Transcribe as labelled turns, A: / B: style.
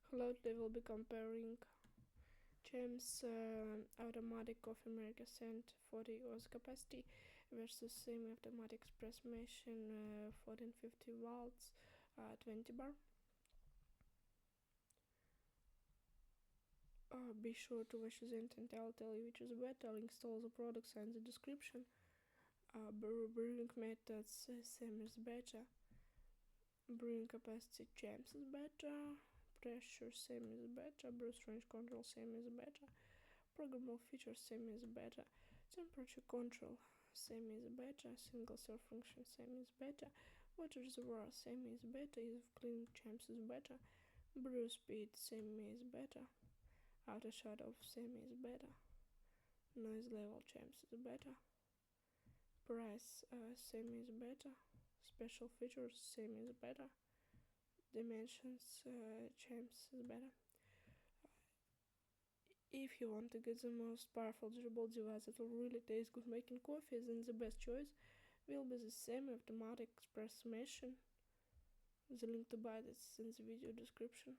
A: Hello, today we'll be comparing Chemex automatic coffee maker scent 40 Oz capacity versus semi-automatic espresso machine 1450 volts 20 bar. Be sure to watch the end and I'll tell you which is better. Links to all the products are in the description. Brewing methods, same is better. Brewing capacity, Chemex is better. Pressure, same is better. Brew range control, same is better. Programmable features, same is better. Temperature control, same is better. Single serve function, same is better. Water reservoir, same is better. Ease of cleaning, Chemex is better. Brew speed, same is better. Outer shut off, same is better. Noise level, Chemex is better. Price, same is better. Special features, same is better. Dimensions, Chemex is better. If you want to get the most powerful durable device that will really taste good making coffee, then the best choice will be the semi-automatic espresso machine. The link to buy this is in the video description.